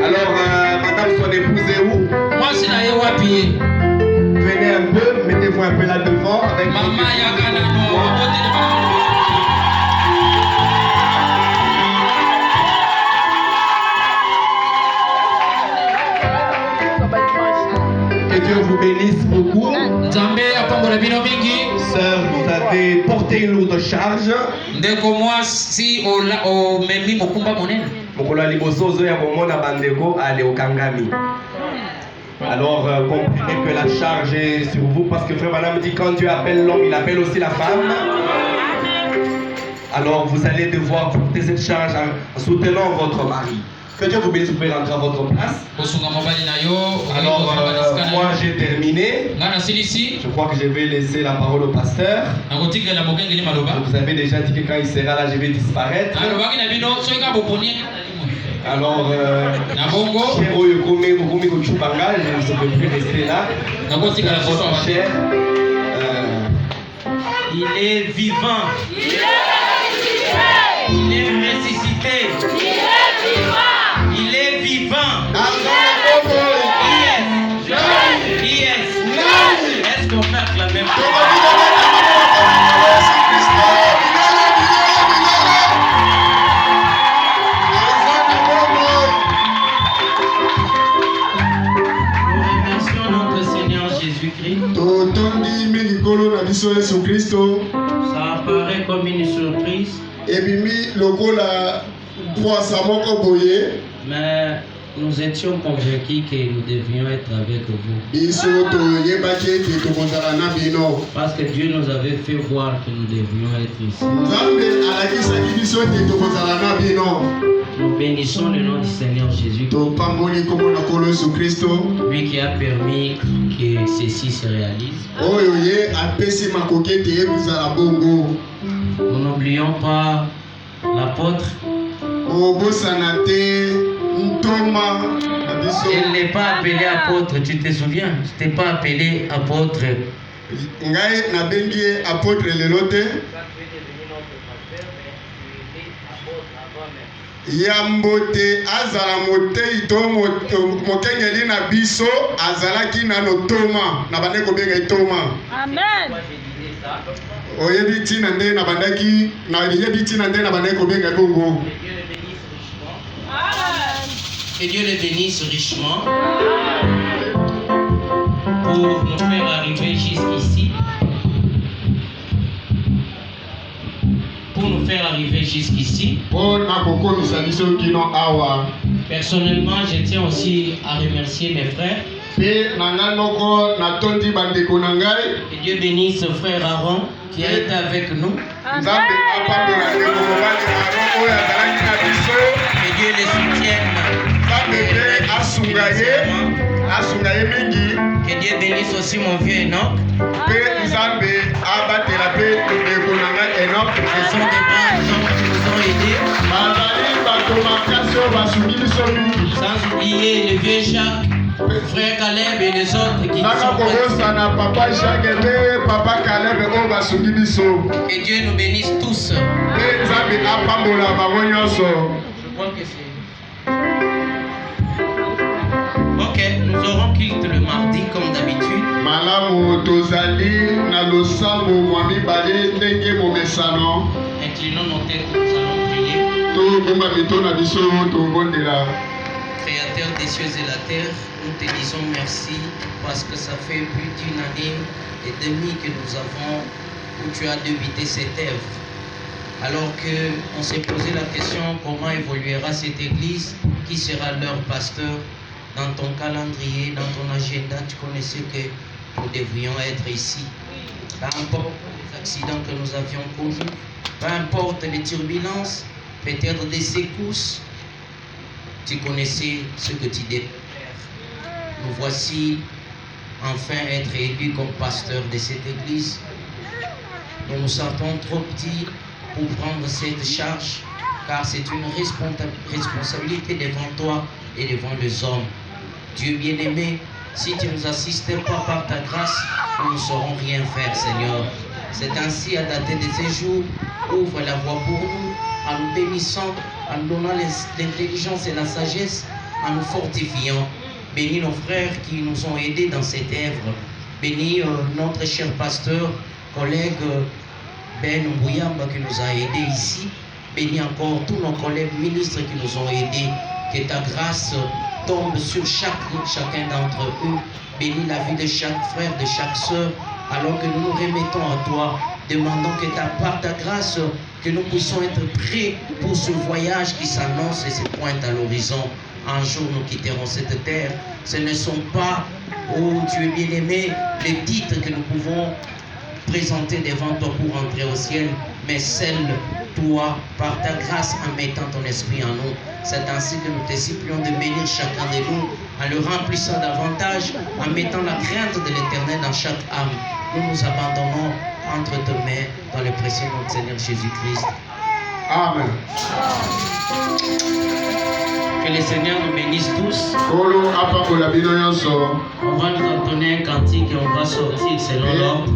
Alors, madame, son épouse est où? Venez un peu, mettez-vous un peu là devant avec maman. Que Dieu vous bénisse beaucoup. Sœur, vous avez porté une lourde charge. Alors comprenez que la charge est sur vous parce que frère Branham dit quand Dieu appelle l'homme, il appelle aussi la femme. Alors vous allez devoir porter cette charge en soutenant votre mari. Que Dieu vous bénisse, vous pouvez rentrer à votre place. Alors moi j'ai terminé. Je crois que je vais laisser la parole au pasteur. Vous avez déjà dit que quand il sera là, je vais disparaître. Alors, je ne peux plus rester là. Votre cher, il est vivant. Il est ressuscité. Il est vivant. Est-ce qu'on peut acclamer? Ça apparaît comme une surprise. Mais nous étions convaincus que nous devions être avec vous. Parce que Dieu nous avait fait voir que nous devions être ici. Nous bénissons le nom du Seigneur Jésus. Lui qui a permis que ceci se réalise. Nous n'oublions pas l'apôtre. Il n'est pas appelé apôtre, tu te souviens? Tu n'es pas appelé apôtre. Yambote azala motei to mokengeli na biso azalaki nano toma na bandeko benga toma. Amen. Oyebi tina nde na bandaki na yebi tina nde na bandeko benga bongo. Que Dieu les bénisse richement pour nous faire arriver jusqu'ici. Personnellement, je tiens aussi à remercier mes frères. Que Dieu bénisse ce frère Aaron qui a été avec nous. Que Dieu les soutienne. Que Dieu bénisse aussi mon vieux Enoch. Ce sont des braves gens qui nous ont aidés. Sans oublier le vieux Jacques, frère Caleb et les autres qui sont présents. Que Dieu nous bénisse tous. Je crois que c'est... Ok, nous aurons culte le mardi comme d'habitude. Inclinons nos têtes, nous allons prier. Créateur des cieux et la terre, nous te disons merci parce que ça fait plus d'une année et demie que nous avons, où tu as débuté cette œuvre. Alors qu'on s'est posé la question comment évoluera cette église, qui sera leur pasteur. Dans ton calendrier, dans ton agenda, tu connaissais que nous devrions être ici. Peu importe les accidents que nous avions connus, peu importe les turbulences, peut-être des secousses, tu connaissais ce que tu devais faire. Nous voici enfin être élus comme pasteur de cette église. Nous nous sentons trop petits pour prendre cette charge, car c'est une responsabilité devant toi et devant les hommes. Dieu bien-aimé, si tu ne nous assistais pas par ta grâce, nous ne saurons rien faire, Seigneur. C'est ainsi à dater de ces jours, ouvre la voie pour nous, à nous en bénissant, en donnant l'intelligence et la sagesse, en nous fortifiant. Bénis nos frères qui nous ont aidés dans cette œuvre. Bénis notre cher pasteur, collègue Ben Mbouyamba qui nous a aidés ici. Bénis encore tous nos collègues ministres qui nous ont aidés. Que ta grâce tombe sur chacun d'entre eux. Bénis la vie de chaque frère, de chaque sœur, alors que nous nous remettons à toi, demandant que par ta grâce, que nous puissions être prêts pour ce voyage qui s'annonce et se pointe à l'horizon. Un jour, nous quitterons cette terre. Ce ne sont pas, oh Dieu bien-aimé, les titres que nous pouvons présenter devant toi pour entrer au ciel, mais celle, toi, par ta grâce, en mettant ton esprit en nous. C'est ainsi que nous te supplions de bénir chacun de nous, en le remplissant davantage, en mettant la crainte de l'Éternel dans chaque âme. Nous nous abandonnons entre tes mains dans le précieux nom de Seigneur Jésus-Christ. Amen. Que le Seigneur nous bénisse tous. On va nous entonner un cantique et on va sortir selon l'ordre.